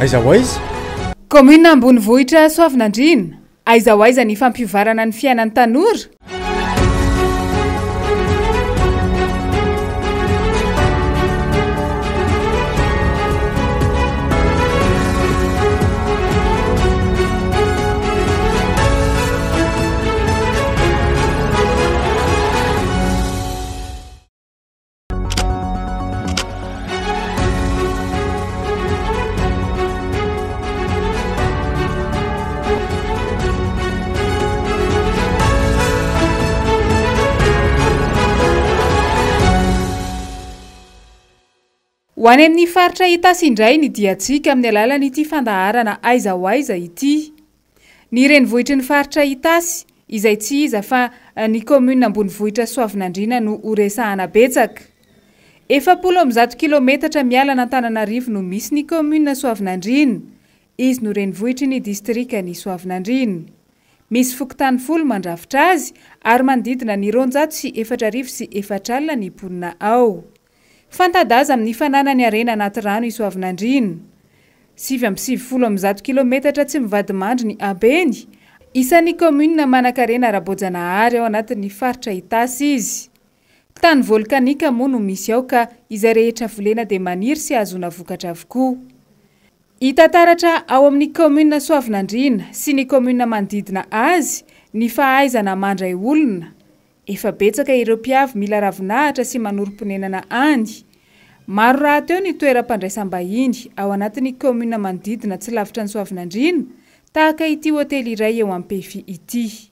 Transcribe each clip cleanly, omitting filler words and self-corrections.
aiza ho aiza commune ambony vohitra Soavinandrina aiza ho aiza ny fampivarana ny fiainan'ny tanora ho any amin'ny faritra Itasy indray ny diantsika amin'ny alalan'ity fandaharana aiza ho aiza ity. Ny renivohitry ny faritra Itasy izay tsy iza fa ny commune ambonivohitra Soavinandrina no horesahana betsaka. 400 kilometatra miala Antananarivo no misy ny commune Soavinandrina. Izy no renivohitry ny distriktan'ny Soavinandrina. Misy fokontany 10 mandrafitra azy ary manodidina ny 204 alina ny mponina ao. Fantadaza amin'ny fananany arena anaty rano i Soavinandrina. 770 kilometatra tsy mivadimandry ny Abeny. Isan'ny commune manan-karena ara-boajanahary ao anatin'ny faritra Itasy izy. Tany volkanika moa no misy ao ka izay rehetra volena dia maniry sy azona vokatra avokoa. Hita taratra ao amin'ny commune Soavinandrina sy ny commune manodidina azy ny fahaizana mandray olona. Efa betsaka ireo mpiavy mila ravinahitra sy manorom-ponenana andy. Maro raha teo ny toeram-pandraisam-bahiny ao anatin'ny commune manodidina tsy lavitra ny Soavinandrina, tahaka ity hotely iray eo Ampefy ity.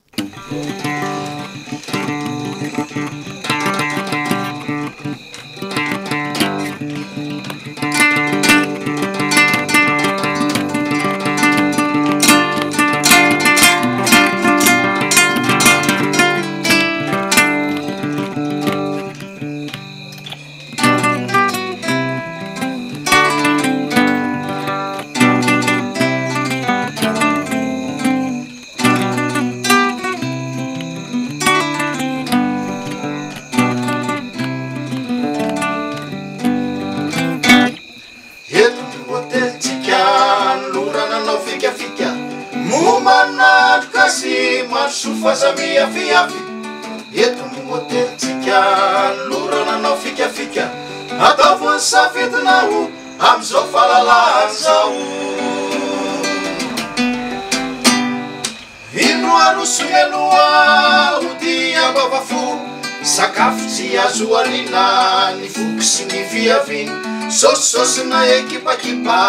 Fazamia fiafi eto no hotelitsika lorana anao fikafika ataovy safidinao am'izao fahalalahana zao ino aroso mialoha ody ambavafo sakafo tsy azo alina ny voky sy ny fiaviny sosisosina ekipakipa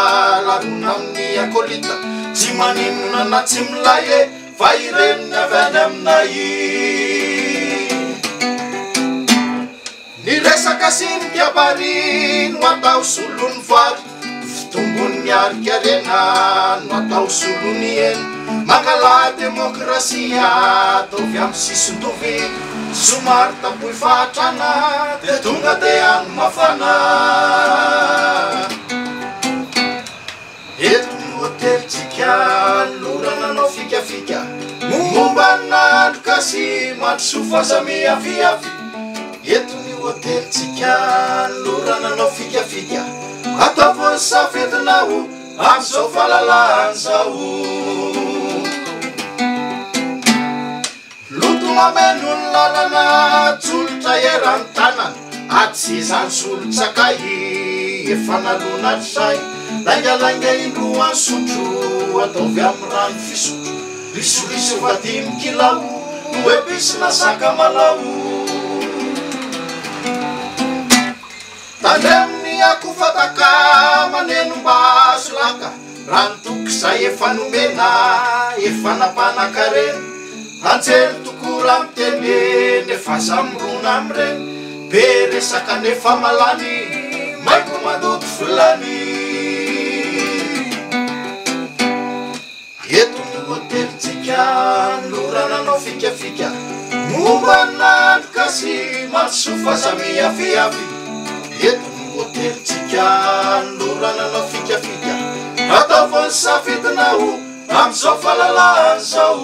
larona amin'ny akolita tsy maninona na tsy milay e fa ireny avy any aminay ny resaka sy ny kiabary no atao solony vary fitombony miarika rena no atao solony eny mangala demokrasia ataovy amin'ny sisin-tovy somary tapoy fahatrana dia tonga dia any mafana eto no hotelitsika lorana anao fikafika momba nandroka sy mandroso fazamiaviavy eto ny hotelitsika lorana anao fikafika ataovy safidinao am'izao fahalalahana zao lotogna ny lalana tsolotra erany tanana atsy zany solotsakay efa nalona say laingalainga indroany sotro ataovy amin'ny rano fisotro risoriso vadimy kilao no episina sakamalao tandreminy akofataka maneno mba solaka rano toky zay efa nomena efa napanakareny anjely tokora amiteneny efa zamorona amreny be resaka nefa malany maiko mandoto volany eto no hotelitsika lorana anao fikafika momba nandroka sy mandroso fazamiaviavy eto no hotelitsika lorana anao fikafika ataovy ny safidinao am'izao fahalalahana zao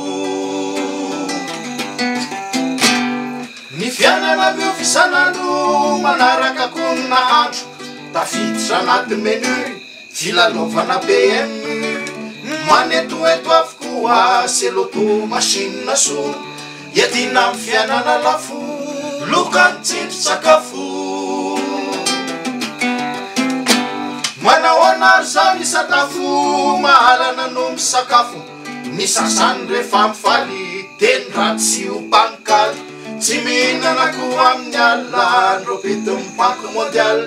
ny fiainana miofisanandro manaraka koa ny nahandro tafiditra anaty menu filalovana BM manetoeto avokoa seloto machine so iatina amin'ny fiainana lafo lokany tsindry sakafo manao anary zao ny sakafo mahalana no misakafo ny sasany rehefa mifaly teny ratsy io bankaly tsy mihinana koa amin'ny alina robety mibanky mondial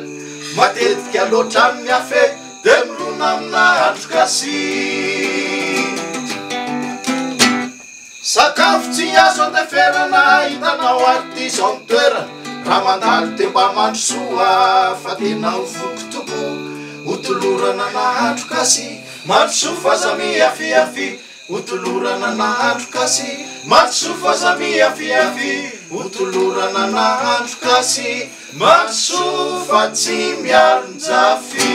matetika loatra amin'ny afe de mirona amina androkasy sakafo tsy azo andeferana hitanao artisa amin'ny toerana raha mandalo de mba mandrosoa fa tena ho vokotoko hotolorana na androkasy mandroso fa za miafiafy hotolorana na androkasy mandroso fa za miafiafy hotolorana na androkasy mandroso fa tsy mialonjafy.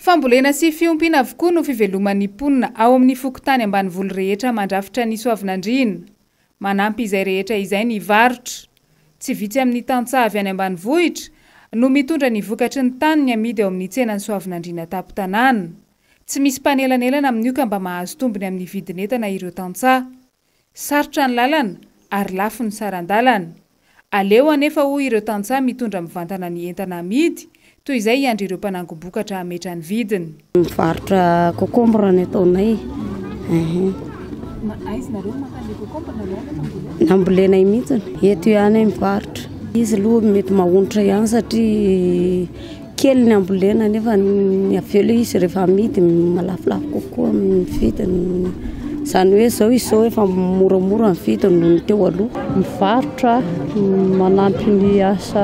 fambolena sy fiompiana avokoa no fiveloman'ny mponina ao amin'ny fokotany ambanivolo rehetra mandrafitra ny soavinandriana manampy izay rehetra izay ny varotra tsy vitsy amin'ny tantsavy any ambanivohitra no mitondra ny vokatry ny tany ny amidy ao amin'ny tsenany soavinandriana tapo-tanàna tsy misy panelanelana amin'io ka mba mahazo tombony amin'ny vidin'entana ireo tantsaha sarotra ny lalana ary lafo ny sarandalana aleo anefa ho ireo tantsaha mitondra mivantana ny entana amidy toy izay iandry ireo mpanangom-bokatra hametra ny vidiny. Mivarotra kokombra ny ataonay. Nambolena mihitsy eto ihany mivarotra. Izy aloha mety mahonitra ihany satria kely ny ambolena nefa ny avelo izy rehefa amidy malafolafo kokoa amin'ny vidiny. Zany hoe zao izao efa moramora ny vidiny noho ny teo aloha. Mivarotra manampy ny asa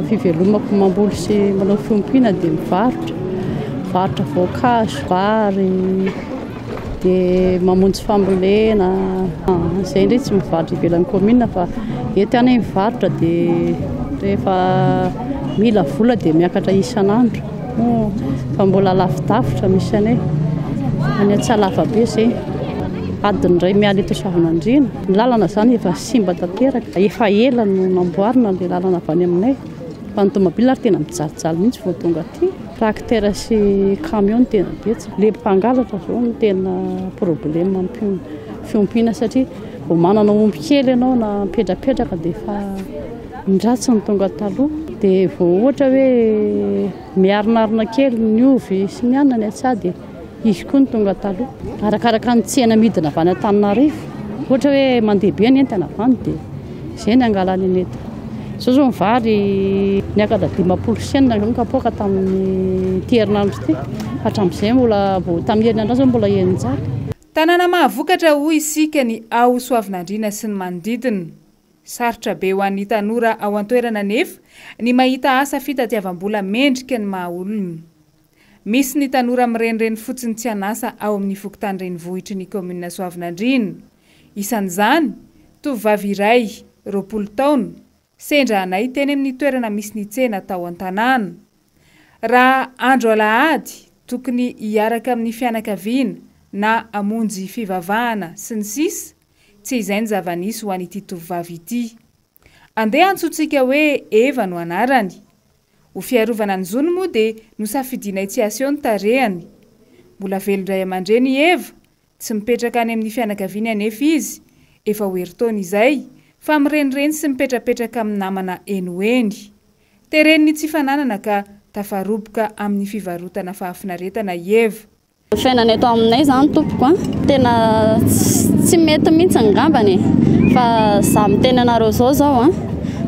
fivelomako mamboly sy manao fiompiana dia mivarotra voankazo, vary dia mamonjy fambolena. Izay ndray tsy mivarotra ivelan'ny commune fa eto ihany mivarotra dia rehefa mila vola dia miakatra isan'andro. Fa mbola lavidavitra misy anay any Antsalava be izay. Adiny ray miala eto Soavinandriana. Ny lalana zany efa simba tanteraka. Efa ela no namboarina ilay lalana avy any aminay. Fa ny tomobile ary tena mijalijaly mihitsy vao tonga aty. Tracteur sy camion tena betsaka. Le mpangalatra zao no tena problème amin'ny fiompiana satria vao manana omby kely ianao na mipetrapetraka dia efa mindratsy ny tonga taloha. Dia vao ohatra hoe miarinarina kely ny ovy sy ny anana ny atsah dia izy koa ny tonga taloha. Arakaraka ny tsena midina avy any Antananarivo. Ohatra hoe mandeha be ny entana avy any dia izay ny angalany ny entana. Zao ny vary niakatra 50 senina no kapoaka tamin'ny herinandro ity. Hatramin'izay mbola tamin'ny herinandro zao mbola 900. Tanàna mahavokatra hoy isika ny ao Soavinandriana sy ny manodidina. Sarotra be ho an'ny tanora ao an-toerana nefa ny mahita asa fitadiavam-bola mendrika ny maha-olona. Misy ny tanora mirenireny fotsiny tsy anasa ao amin'ny fokotany renivohitry ny commune Soavinandriana. Isan'izany, tovovavy iray 20 taona, sendra anay teny amin'ny toerana misy ny tsena tao an-tanàna. Raha andro alahady, tokony hiaraka amin'ny fianakaviana na amonjy fivavahana sy ny sisa, tsy izay ny zava-nisy ho an'ity tovovavy ity. Andeha antsointsika hoe Eva no anarany. Ho fiarovana ny zony moa dia nosafidianay tsy aseho ny tarehany. Mbola velondray aman-dreny Eva, tsy mipetraka any amin'ny fianakaviana anefa izy, efa ho herintaona izay, fa mirenireny sy mipetrapetraka amin'ny namana enoeny. Tereniny tsy fananana ka tafaroboka amin'ny fivarotana fahafinaretana Eva. Fiainana eto aminay zany tompoko tena tsy mety mihitsy ngambany fa za miteny anareo zao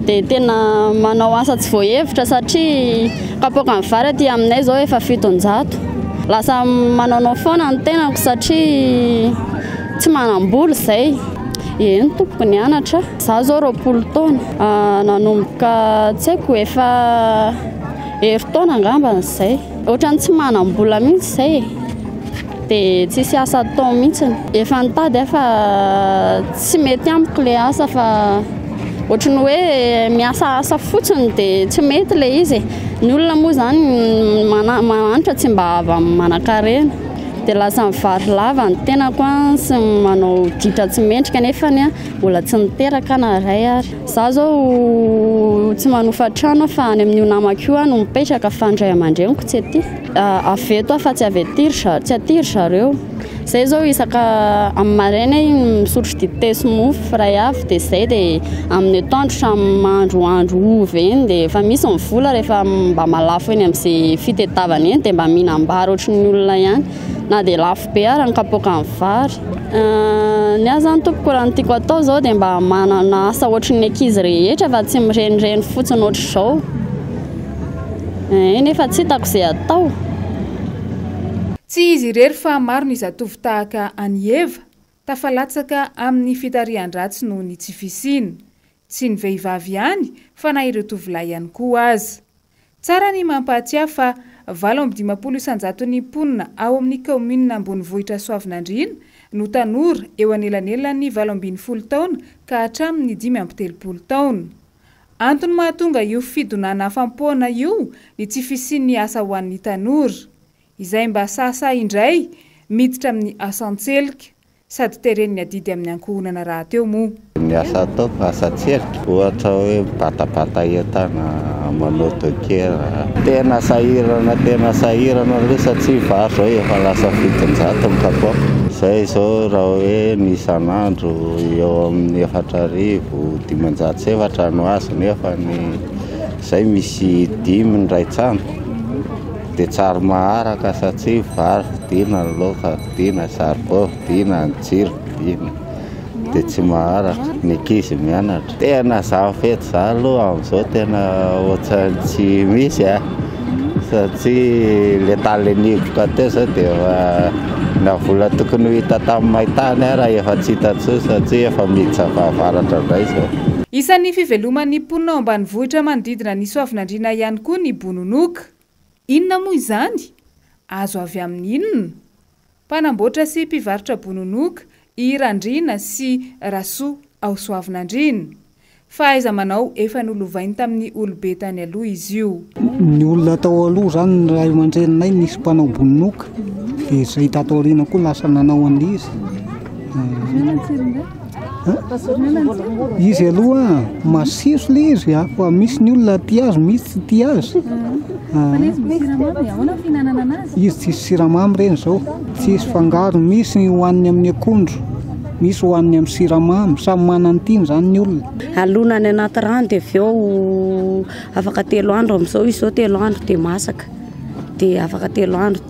dia tena manao asa tsy voahevitra satria kapoaka ny vary aty aminay zao efa 700. Lasa manao foana ny tenako satria tsy manam-bola izay. Eny tompoko ny anatra. Za zao 20 taona nanomboka tsy haiko efa herintaona ngambany izay. Ohatrany tsy manam-bola mihitsy izay. Dia tsisy asa atao mihitsy. Efa nitady fa tsy mety amiko le asa fa ohatrany hoe miasa asa fotsiny dia tsy mety le izy. Ny olona moa zany manantra tsy mba avy manan-karena dia lasa mivary lava ny tenako sy manao ditra tsy mendrika nefany mbola tsy niteraka na ray ary. Zaho zao tsy manofa trano fa any amin'ny namako io no mipetraka fa ndray aman-dreniko tsy aty. Aveto fa tsy atiry zareo. Zay zao isaka amin'ny maraina misotro dite sy mofo ray avy dia zay dia amin'ny atoandro samy andro ovy eny dia efa misy mivola rehefa mba malafo eny amin'izay fitetavana eny dia mba mihinam-bary ohatran'ny olona ihany na dia lafo be ary ny kapoaka amin'ny vary. Ny azy zany tompoko raha ny tiako atao zao dia mba manana asa ohatran'ny ankizy rehetra fa tsy mirenireny fotsiny ohatr'izao. Nefa tsy hitako izay atao. Tsy izy irery fa maro ny zatovo tahaka any Eva tafalatsaka amin'ny fitarihan-dratsy noho ny tsy fisiany. Tsy ny vehivavy ihany fa na ireo tovolahy ihany koa aza. Tsara ny mampahatsiahy fa 8 isanjaton'ny mponina ao amin'ny kaominina ambonivohitra Soavinandriana no tanora eo anelanelan'ny 12 taona ka hatramin'ny 13 taona. Antony mahatonga io fidonana afam-poana io ny tsy fisian'ny asa ho an'ny tanora. Izay mba sasa indray miditra amin'ny asantselika sady tereniny adidy amin'ny ankohonana raha teo moa. Ny asa ataoko asa tselika ohatra hoe batabata entana manao dokera. Tena sahirana aloha tsy vary zao efa lasa 700 ny kapoaka. Zay zao raha hoe ny isan'andro eo amin'ny 4,000 507 no azo nefa ny zay misy 5 ny ray trano. Dia tsara maharaka satria vary vidina ny laoka vidina, saribao vidina, ny jiro vidina dia tsy maharaka. Ny ankizy mianatra tena zafety za aloha amin'izao tena ohatrany tsy misy satria le talenivoka teo zao dia na vola tokony ho hita tamin'ny maintany raha efa tsy hita intsony satria efa miditra fahavaratra indray zao. Isan'ny fiveloman'ny mponina ao ambanivohitra manodidina ny Soavinandriana ihany koa ny bononoka. Inona moa izany? Azo avy amin'ny inona? Mpanamboatra sy mpivarotra bononoka i Randriana sy Rasoa ao Soavinandriana. Fa aiza manao efa nolovainy tamin'ny olobe tany aloha izy io. Ny olona tao aloha zany ny ray aman-dreninay nisy mpanao bononoka dia izay tato aoriana koa lasa nanao an'izy. Izy aloha masiso le izy fa misy ny olona tia azy misy tsy tia azy. Izy tsisy siramamy reny zao, tsisy fangaro, misy ny hoaniny amin'ny akondro, misy hoaniny amin'ny siramamy, samy manana ny tiany zany ny olona. Alona ny anaty rano dia avy eo afaka 3 andro amin'izao izy zao 3 andro dia masaka. Dia afaka 3 andro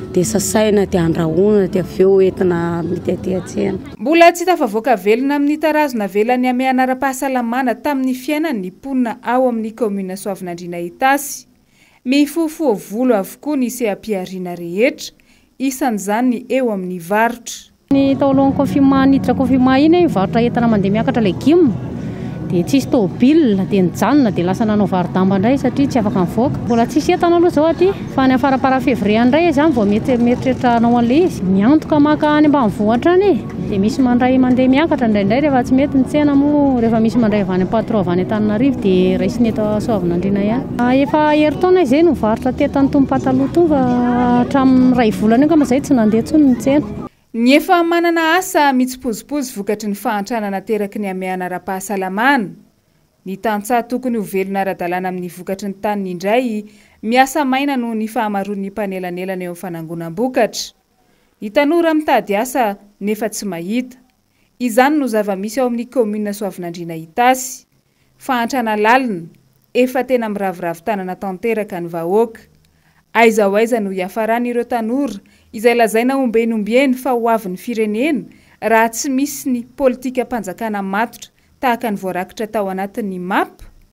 dia sasaina dia andrahoina dia avy eo entina amidy atsena. Mbola tsy tafavoaka velona amin'ny tarazona velany amin'ny anara-pahasalamana tamin'ny fiainan'ny mponina ao amin'ny kaomina Soavinandriana Itasy. Mifofoa volo avokoa ny sehampiariana rehetra, isan'izany ny eo amin'ny varotra. Ny tao alohan'ny confinement niditra confinement iny varotra entana mandeha miakatra legioma dia tsisy tôbila dia nijanona dia lasa nanao varodamba indray satria tsy afaka mivoaka. Mbola tsisy entana aloha zao aty fa ny afarapara février indray izy vao mieritreritra hanao an'ilay izy. Miantoka maka any ambanivohitra any dia misy mandray mandeha miakatra indraindray rehefa tsy mety ny tsena moa rehefa misy mandray avy any patron avy any Antananarivo dia raisiny eto Soavinandriana ihany. Efa herintaona izay no mivarotra tetany tomy pataloha tonga hatramin'ny 2 volana eo kama izay tsy nandeha intsony ny tsena. Ny efa manana asa mitsipozipozy vokatry ny fahantranana teraky ny amin'ny anara-pahasalamana. Ny tantsaha tokony ho velona ara-dalàna amin'ny vokatry ny taniny indray miasa maina noho ny fahamaroan'ny mpanelanelana eo amin'ny fanangonam-bokatra. Ny tanora mitady asa nefa tsy mahita. Izany no zava-misy ao amin'ny kaomina Soavinandriana Itasy. Fahantrana lalina efa tena miravoravo tanana tanteraka ny vahoaka. Aiza ho aiza no hiafarany ireo tanora izay lazaina ombenombieny fa ho avin'ny firenena raha tsy misy ny politika mpanjakana matotra tahaka ny voarakitra tao anatin'ny MAP.